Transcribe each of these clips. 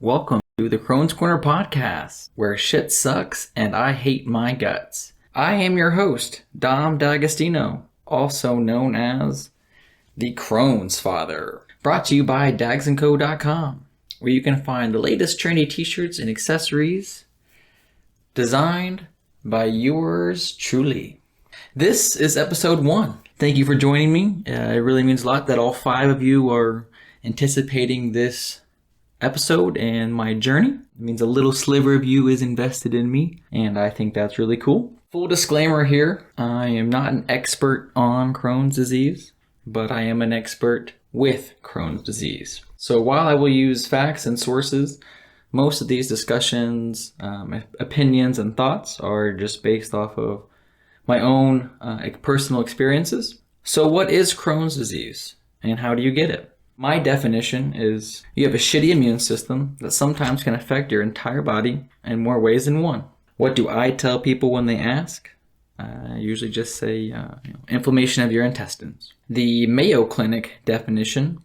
Welcome to the Crohn's Corner podcast, where shit sucks and I hate my guts. I am your host, Dom D'Agostino, also known as the Crohn's Father. Brought to you by dagsandco.com, where you can find the latest trendy t-shirts and accessories designed by yours truly. This is episode 1. Thank you for joining me. It really means a lot that all 5 of you are anticipating this episode and my journey. It means a little sliver of you is invested in me, and I think that's really cool. Full disclaimer here, I am not an expert on Crohn's disease, but I am an expert with Crohn's disease. So while I will use facts and sources, most of these discussions, opinions, and thoughts are just based off of my own personal experiences. So what is Crohn's disease, and how do you get it? My definition is you have a shitty immune system that sometimes can affect your entire body in more ways than one. What do I tell people when they ask? I usually just say inflammation of your intestines. The Mayo Clinic definition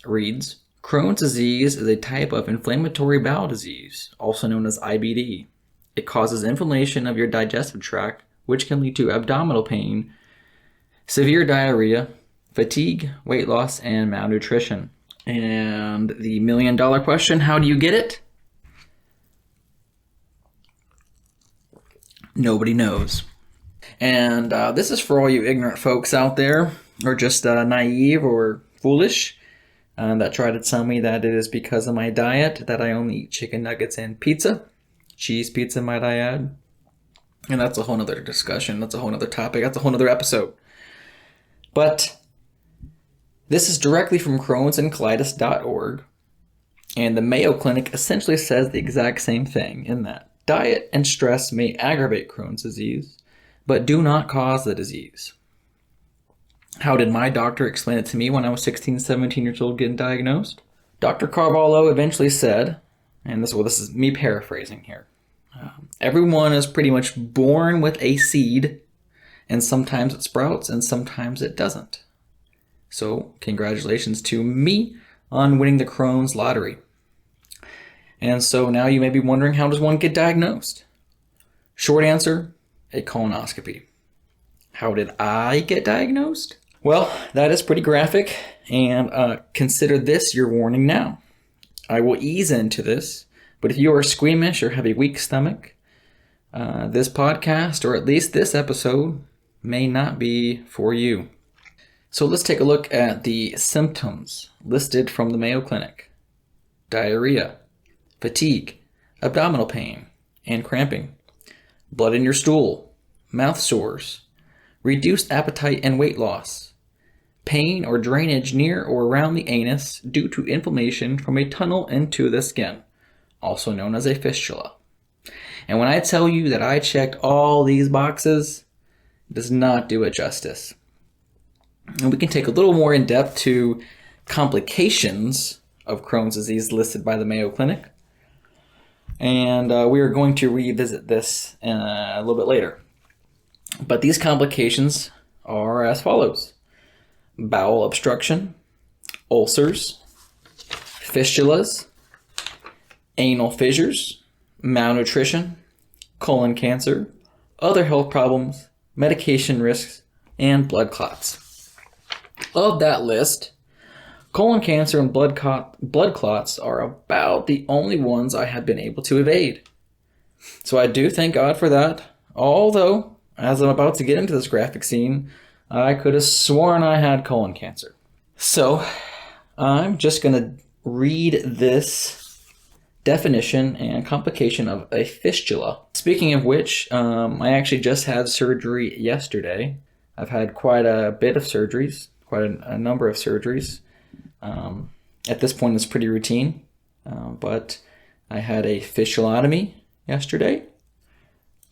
reads, Crohn's disease is a type of inflammatory bowel disease, also known as IBD. It causes inflammation of your digestive tract, which can lead to abdominal pain, severe diarrhea, fatigue, weight loss, and malnutrition. And the million-dollar question, how do you get it? Nobody knows. And this is for all you ignorant folks out there, or just naive or foolish, that try to tell me that it is because of my diet that I only eat chicken nuggets and pizza. Cheese pizza, might I add. And that's a whole nother discussion. That's a whole nother topic. That's a whole nother episode. But this is directly from crohnsandcolitis.org, and the Mayo Clinic essentially says the exact same thing in that diet and stress may aggravate Crohn's disease, but do not cause the disease. How did my doctor explain it to me when I was 16, 17 years old getting diagnosed? Dr. Carvalho eventually said, and this is me paraphrasing here, everyone is pretty much born with a seed, and sometimes it sprouts and sometimes it doesn't. So, congratulations to me on winning the Crohn's lottery. And so now you may be wondering, how does one get diagnosed? Short answer, a colonoscopy. How did I get diagnosed? Well, that is pretty graphic, and consider this your warning now. I will ease into this, but if you are squeamish or have a weak stomach, this podcast, or at least this episode, may not be for you. So let's take a look at the symptoms listed from the Mayo Clinic. Diarrhea, fatigue, abdominal pain, and cramping, blood in your stool, mouth sores, reduced appetite and weight loss, pain or drainage near or around the anus due to inflammation from a tunnel into the skin, also known as a fistula. And when I tell you that I checked all these boxes, it does not do it justice. And we can take a little more in depth to complications of Crohn's disease listed by the Mayo Clinic. And we are going to revisit this a little bit later. But these complications are as follows: bowel obstruction, ulcers, fistulas, anal fissures, malnutrition, colon cancer, other health problems, medication risks, and blood clots. Of that list, colon cancer and blood clots are about the only ones I have been able to evade. So I do thank God for that, although, as I'm about to get into this graphic scene, I could have sworn I had colon cancer. So I'm just going to read this definition and complication of a fistula. Speaking of which, I actually just had surgery yesterday. I've had quite a bit of surgeries. Quite a number of surgeries. At this point, it's pretty routine, but I had a fistulotomy yesterday,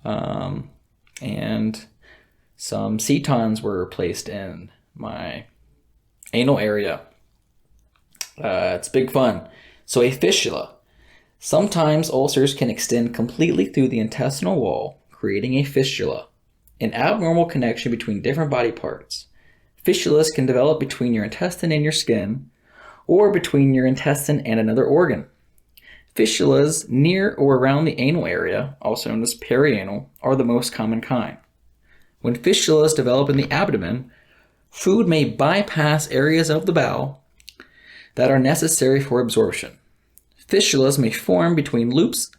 and some setons were placed in my anal area. It's big fun. So a fistula. Sometimes ulcers can extend completely through the intestinal wall, creating a fistula, an abnormal connection between different body parts. Fistulas can develop between your intestine and your skin, or between your intestine and another organ. Fistulas near or around the anal area, also known as perianal, are the most common kind. When fistulas develop in the abdomen, food may bypass areas of the bowel that are necessary for absorption. Fistulas may form between loops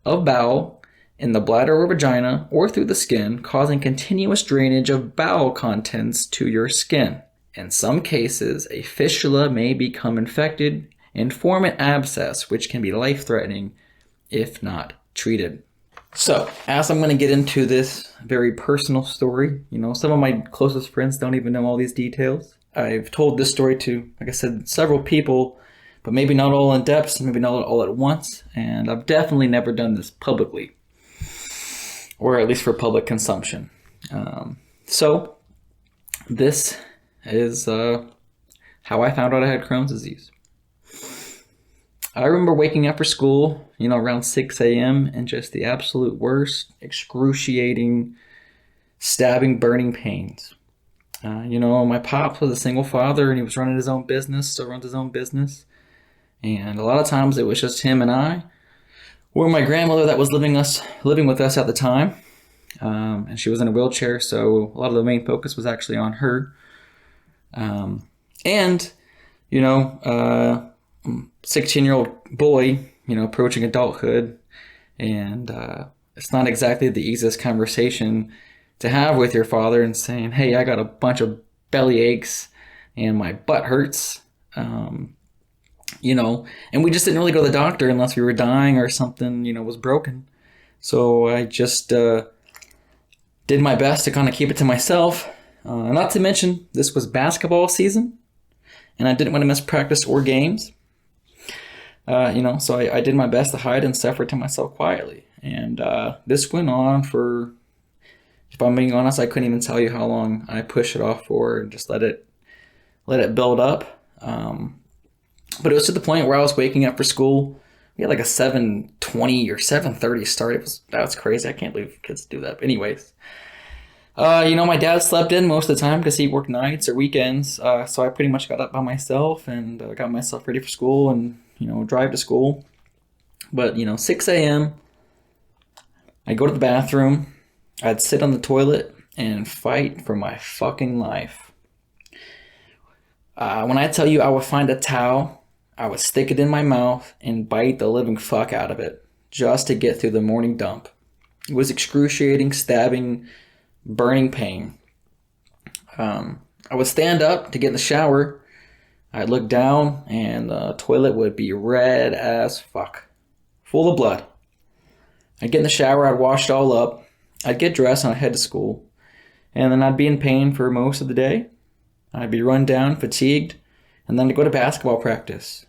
of bowel in the bladder or vagina or through the skin, causing continuous drainage of bowel contents to your skin. In some cases, a fistula may become infected and form an abscess, which can be life-threatening if not treated. So, as I'm going to get into this very personal story, some of my closest friends don't even know all these details. I've told this story to, like I said, several people, but maybe not all in depth, maybe not all at once, and I've definitely never done this publicly, or at least for public consumption. So, this is how I found out I had Crohn's disease. I remember waking up for school, around 6 a.m. and just the absolute worst, excruciating, stabbing, burning pains. My pop was a single father and he was running his own business, still runs his own business. And a lot of times it was just him and I, or my grandmother that was living with us at the time. And she was in a wheelchair, so a lot of the main focus was actually on her. 16-year-old boy, approaching adulthood, and it's not exactly the easiest conversation to have with your father and saying, hey, I got a bunch of belly aches and my butt hurts, and we just didn't really go to the doctor unless we were dying or something, was broken. So I just did my best to kind of keep it to myself. Not to mention, this was basketball season, and I didn't want to miss practice or games. So I did my best to hide and suffer to myself quietly. And this went on for, if I'm being honest, I couldn't even tell you how long I pushed it off for and just let it build up. But it was to the point where I was waking up for school. We had like a 7:20 or 7:30 start. That was crazy. I can't believe kids do that. But anyways, my dad slept in most of the time because he worked nights or weekends. So I pretty much got up by myself and got myself ready for school and, drive to school. But, 6 a.m., I go to the bathroom. I'd sit on the toilet and fight for my fucking life. When I tell you I would find a towel, I would stick it in my mouth and bite the living fuck out of it just to get through the morning dump. It was excruciating, stabbing, burning pain. I would stand up to get in the shower. I'd look down and the toilet would be red as fuck, full of blood. I'd get in the shower, I'd wash it all up, I'd get dressed and I'd head to school. And then I'd be in pain for most of the day. I'd be run down, fatigued, and then I'd go to basketball practice.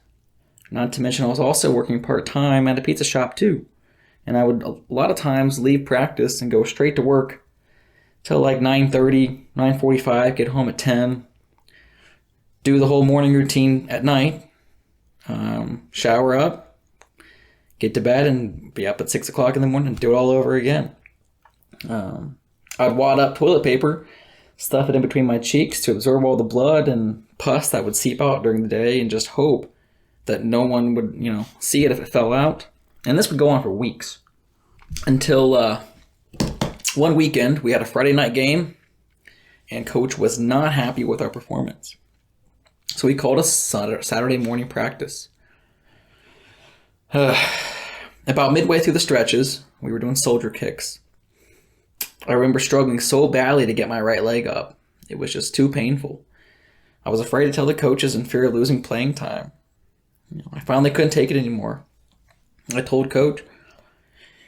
Not to mention I was also working part-time at a pizza shop too. And I would a lot of times leave practice and go straight to work till like 9:30, 9:45, get home at 10, do the whole morning routine at night, shower up, get to bed, and be up at 6 o'clock in the morning and do it all over again. I'd wad up toilet paper, stuff it in between my cheeks to absorb all the blood and pus that would seep out during the day and just hope that no one would, see it if it fell out. And this would go on for weeks until one weekend we had a Friday night game and coach was not happy with our performance. So he called us Saturday morning practice. About midway through the stretches, we were doing soldier kicks. I remember struggling so badly to get my right leg up. It was just too painful. I was afraid to tell the coaches in fear of losing playing time. I finally couldn't take it anymore. I told coach.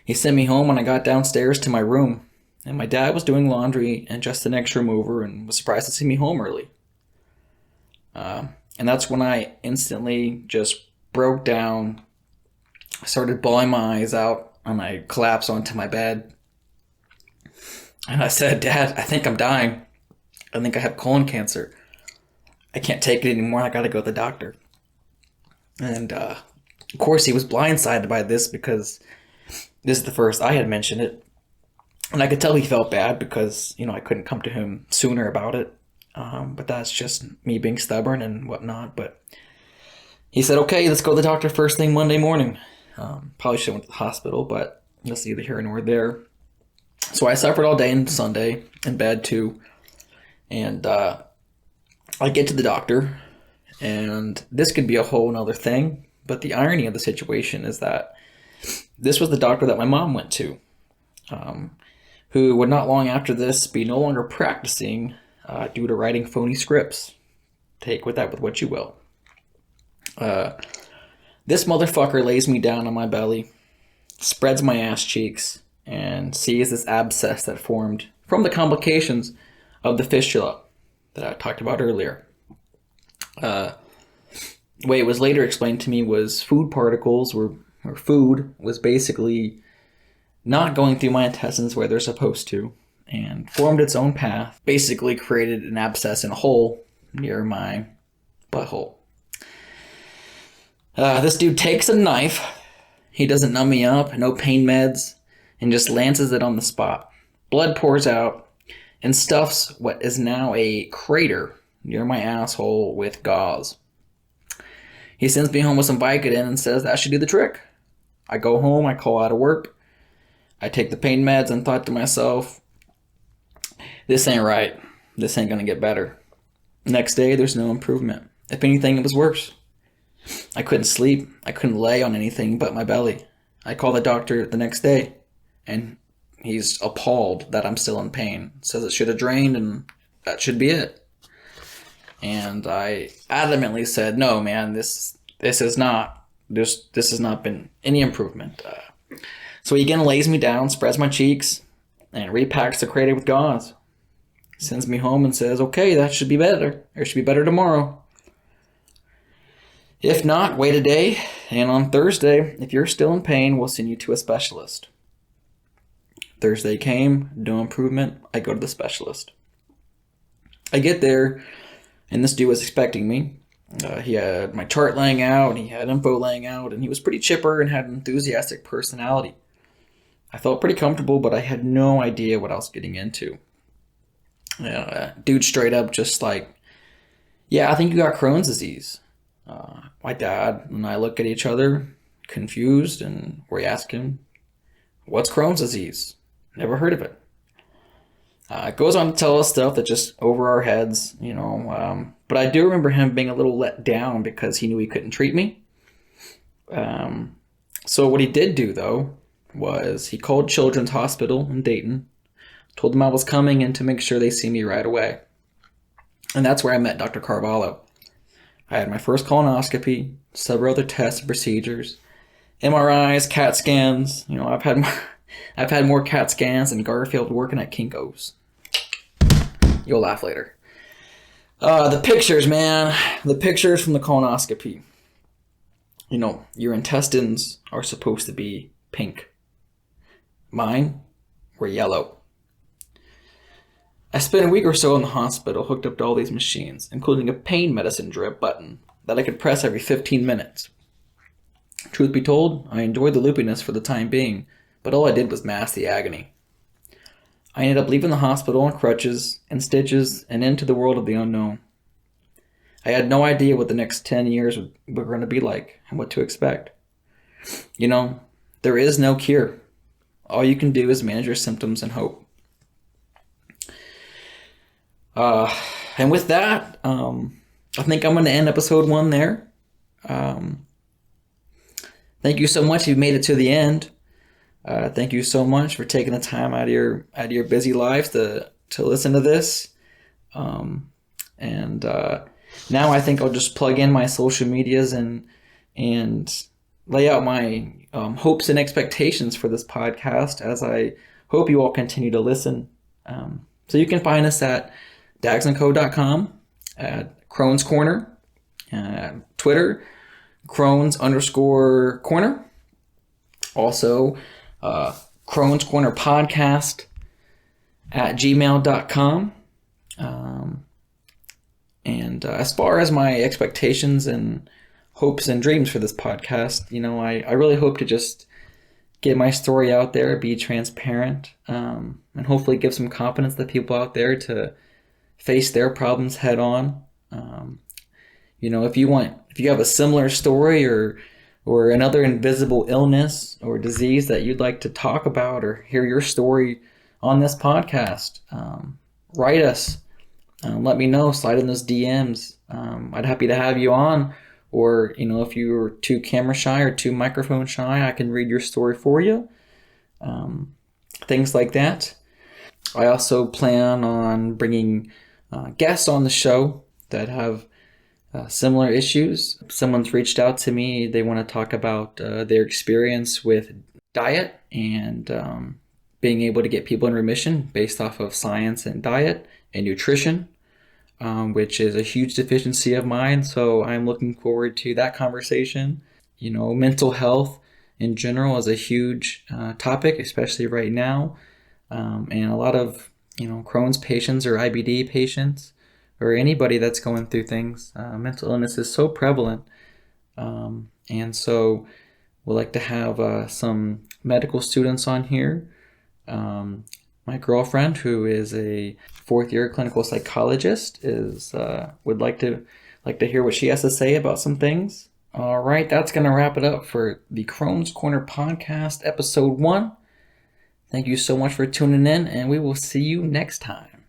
He sent me home when I got downstairs to my room, and my dad was doing laundry in just the next room over and was surprised to see me home early. And that's when I instantly just broke down. I started bawling my eyes out, and I collapsed onto my bed. And I said, Dad, I think I'm dying. I think I have colon cancer. I can't take it anymore. I got to go to the doctor. And, of course, he was blindsided by this because this is the first I had mentioned it. And I could tell he felt bad because, I couldn't come to him sooner about it. But that's just me being stubborn and whatnot. But he said, okay, let's go to the doctor first thing Monday morning. Probably should have went to the hospital, but that's neither here nor there. So I suffered all day and Sunday in bed too. And I get to the doctor, and this could be a whole nother thing. But the irony of the situation is that this was the doctor that my mom went to, who would not long after this be no longer practicing due to writing phony scripts. Take with that with what you will. This motherfucker lays me down on my belly, spreads my ass cheeks, and sees this abscess that formed from the complications of the fistula that I talked about earlier. The way it was later explained to me was food particles or food was basically not going through my intestines where they're supposed to and formed its own path, basically created an abscess in a hole near my butthole. This dude takes a knife, he doesn't numb me up, no pain meds, and just lances it on the spot. Blood pours out and stuffs what is now a crater near my asshole with gauze. He sends me home with some Vicodin and says that should do the trick. I go home, I call out of work, I take the pain meds and thought to myself, this ain't right. This ain't gonna get better. Next day, there's no improvement. If anything, it was worse. I couldn't sleep. I couldn't lay on anything but my belly. I call the doctor the next day, and he's appalled that I'm still in pain. Says it should have drained, and that should be it. And I adamantly said, no, man, this has not been any improvement. So he again lays me down, spreads my cheeks, and repacks the crater with gauze. Sends me home and says, okay, that should be better. It should be better tomorrow. If not, wait a day, and on Thursday, if you're still in pain, we'll send you to a specialist. Thursday came, no improvement, I go to the specialist. I get there, and this dude was expecting me. He had my chart laying out, and he had info laying out, and he was pretty chipper and had an enthusiastic personality. I felt pretty comfortable, but I had no idea what I was getting into. Dude straight up just like, yeah, I think you got Crohn's disease. My dad and I look at each other, confused, and we ask him, what's Crohn's disease? Never heard of it. It goes on to tell us stuff that just over our heads, but I do remember him being a little let down because he knew he couldn't treat me. So what he did do, though, was he called Children's Hospital in Dayton, told them I was coming in to make sure they see me right away. And that's where I met Dr. Carvalho. I had my first colonoscopy, several other tests and procedures, MRIs, CAT scans. I've had more CAT scans than Garfield working at Kinko's. You'll laugh later. The pictures, man. The pictures from the colonoscopy. Your intestines are supposed to be pink. Mine were yellow. I spent a week or so in the hospital hooked up to all these machines, including a pain medicine drip button that I could press every 15 minutes. Truth be told, I enjoyed the loopiness for the time being, but all I did was mask the agony. I ended up leaving the hospital on crutches and stitches and into the world of the unknown. I had no idea what the next 10 years were going to be like and what to expect. There is no cure. All you can do is manage your symptoms and hope. And with that, I think I'm going to end episode 1 there. Thank you so much. You've made it to the end. Thank you so much for taking the time out of your busy lives to listen to this. Now I think I'll just plug in my social medias and lay out my hopes and expectations for this podcast, as I hope you all continue to listen. So you can find us at dagsandco.com, at Crohn's Corner, Twitter, Crohn's_corner. Also, Crohn's Corner Podcast at gmail.com. And as far as my expectations and hopes and dreams for this podcast, I really hope to just get my story out there, be transparent, and hopefully give some confidence to people out there to face their problems head on. If you have a similar story or or another invisible illness or disease that you'd like to talk about or hear your story on this podcast, write us. Let me know. Slide in those DMs. I'd happy to have you on. Or, if you're too camera shy or too microphone shy, I can read your story for you. Things like that. I also plan on bringing guests on the show that have similar issues. Someone's reached out to me. They want to talk about their experience with diet and being able to get people in remission based off of science and diet and nutrition, which is a huge deficiency of mine. So I'm looking forward to that conversation. Mental health in general is a huge topic, especially right now. And a lot of, Crohn's patients or IBD patients or anybody that's going through things, mental illness is so prevalent. And so we'd like to have some medical students on here. My girlfriend, who is a fourth-year clinical psychologist, would like to hear what she has to say about some things. All right, that's going to wrap it up for the Crohn's Corner podcast, episode 1. Thank you so much for tuning in, and we will see you next time.